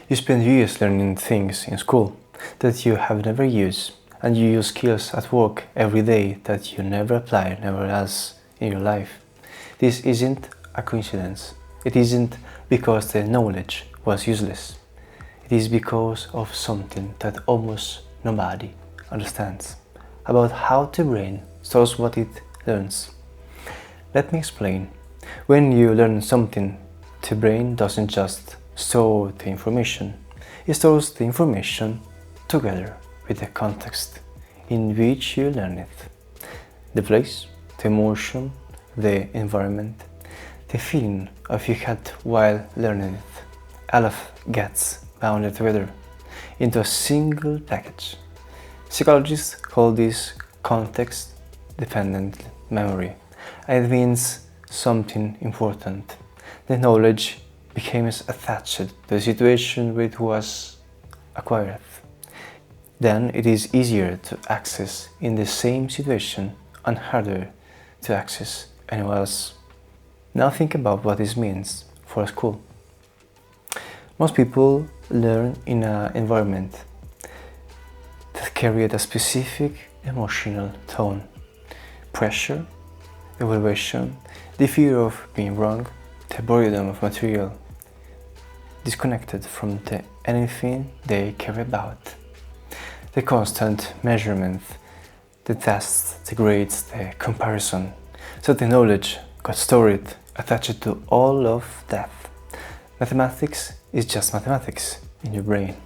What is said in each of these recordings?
You spend years learning things in school that you have never used, and you use skills at work every day that you never apply never else in your life. This isn't a coincidence. It isn't because the knowledge was useless. It is because of something that almost nobody understands about how the brain stores what it learns. Let me explain. When you learn something, the brain doesn't just store the information. It stores the information together with the context in which you learn it. The place, the emotion, the environment, the feeling of you had while learning it. All of gets bounded together into a single package. Psychologists call this context-dependent memory, and it means something important. The knowledge becomes attached to the situation where it was acquired. Then it is easier to access in the same situation and harder to access anywhere else. Now think about what this means for a school. Most people learn in an environment that carries a specific emotional tone. Pressure, evaluation, the fear of being wrong, the boredom of material, disconnected from anything they care about. The constant measurement, the tests, the grades, the comparison. So the knowledge got stored, attached to all of that. Mathematics is just mathematics in your brain.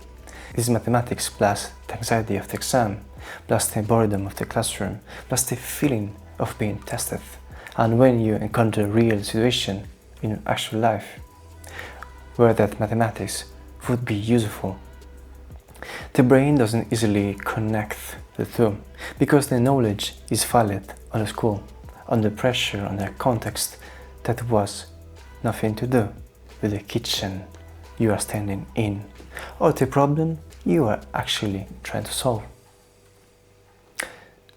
It is mathematics plus the anxiety of the exam, plus the boredom of the classroom, plus the feeling of being tested. And when you encounter a real situation in your actual life, where that mathematics would be useful, the brain doesn't easily connect the two, because the knowledge is valid on the school, under pressure, under context that was nothing to do with the kitchen you are standing in, or the problem you are actually trying to solve.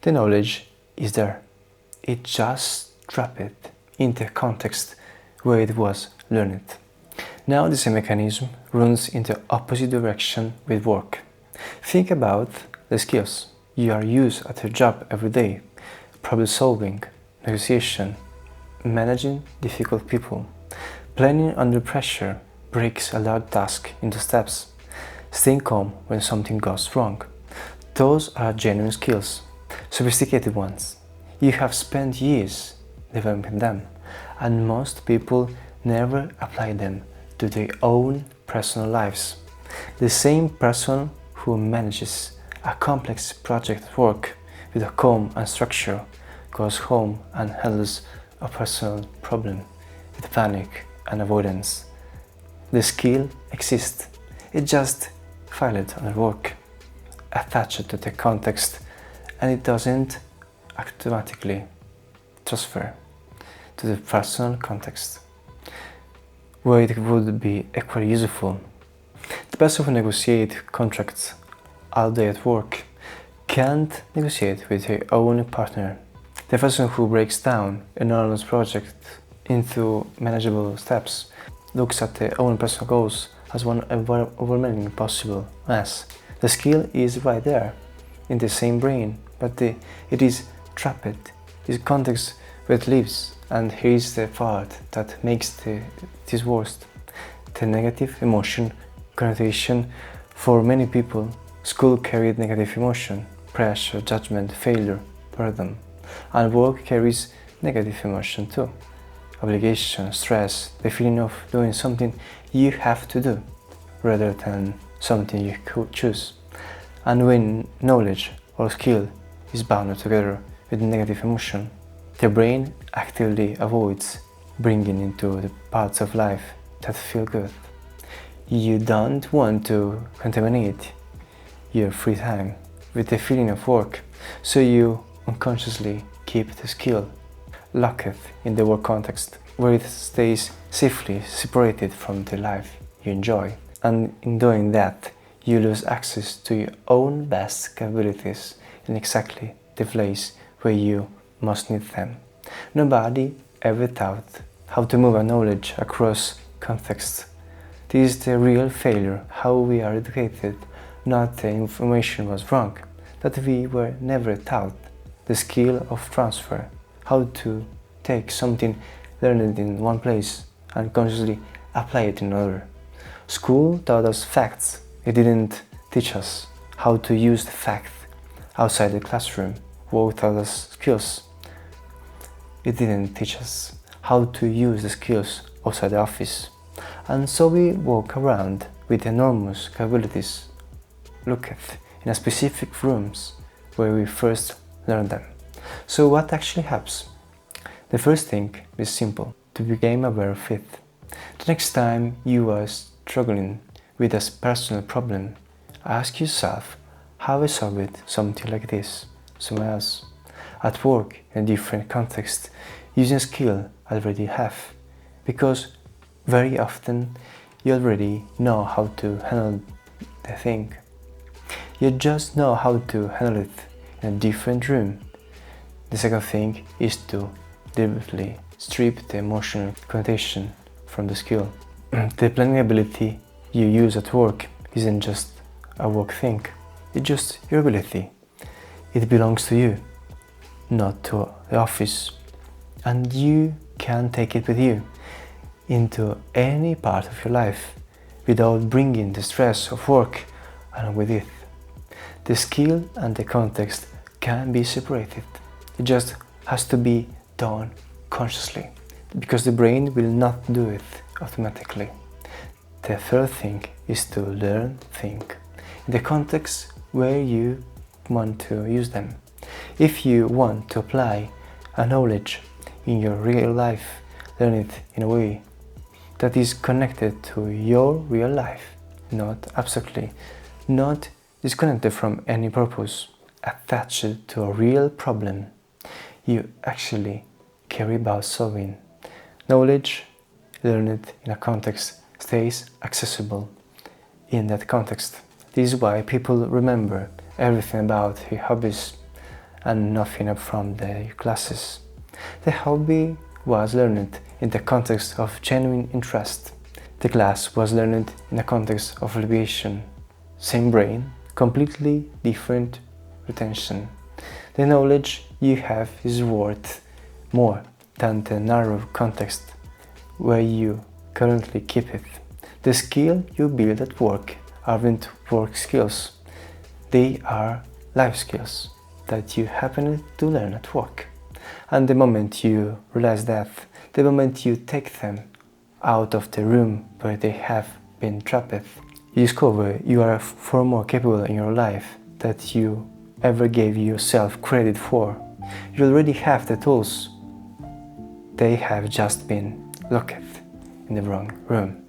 The knowledge is there. It just dropped it into context where it was learned. Now the same mechanism runs in the opposite direction with work. Think about the skills you are used at your job every day: problem solving, negotiation, managing difficult people. Planning under pressure breaks a large task into steps. Staying calm when something goes wrong. Those are genuine skills, sophisticated ones. You have spent years developing them, and most people never apply them to their own personal lives. The same person who manages a complex project at work with a calm and structure goes home and handles a personal problem with panic and avoidance. The skill exists, it just filed under work, attached to the context, and it doesn't automatically transfer to the personal context, where it would be equally useful. The person who negotiates contracts all day at work can't negotiate with her own partner. The person who breaks down an enormous project into manageable steps looks at their own personal goals as one overwhelming possible mess. The skill is right there, in the same brain, but it is trapped, this context where it lives. And here is the part that makes this worst. The negative emotion connotation. For many people, school carried negative emotion, pressure, judgment, failure, boredom. And work carries negative emotion too. Obligation, stress, the feeling of doing something you have to do, rather than something you could choose. And when knowledge or skill is bound together with negative emotion, the brain actively avoids bringing into the parts of life that feel good. You don't want to contaminate your free time with the feeling of work, so you unconsciously keep the skill locked in the work context, where it stays safely separated from the life you enjoy. And in doing that, you lose access to your own best capabilities in exactly the place where you most need them. Nobody ever thought how to move a knowledge across contexts. This is the real failure, how we are educated, not the information was wrong, that we were never taught the skill of transfer, how to take something learned in one place and consciously apply it in another. School taught us facts, it didn't teach us how to use the fact outside the classroom. Work taught us skills, it didn't teach us how to use the skills outside the office. And so we walk around with enormous capabilities, looketh in a specific rooms where we first learn them. So what actually happens? The first thing is simple, to become aware of it. The next time you are struggling with a personal problem, ask yourself how I solve it, something like this, somewhere else, at work, in a different context, using a skill I already have, because very often you already know how to handle the thing. You just know how to handle it in a different room. The second thing is to deliberately strip the emotional connotation from the skill. The planning ability you use at work isn't just a work thing, it's just your ability. It belongs to you, not to the office, and you can take it with you into any part of your life without bringing the stress of work along with it. The skill and the context can be separated. It just has to be done consciously, because the brain will not do it automatically. The third thing is to learn, think, in the context where you want to use them. If you want to apply a knowledge in your real life, learn it in a way that is connected to your real life, not abstractly, not disconnected from any purpose, attached to a real problem you actually care about solving. Knowledge learned in a context stays accessible in that context. This is why people remember everything about their hobbies and nothing from their classes. The hobby was learned in the context of genuine interest. The class was learned in the context of obligation. Same brain, completely different retention. The knowledge you have is worth more than the narrow context where you currently keep it. The skill you build at work aren't work skills, they are life skills that you happen to learn at work. And the moment you realize that, the moment you take them out of the room where they have been trapped, you discover you are far more capable in your life than you ever gave yourself credit for. You already have the tools. They have just been locked in the wrong room.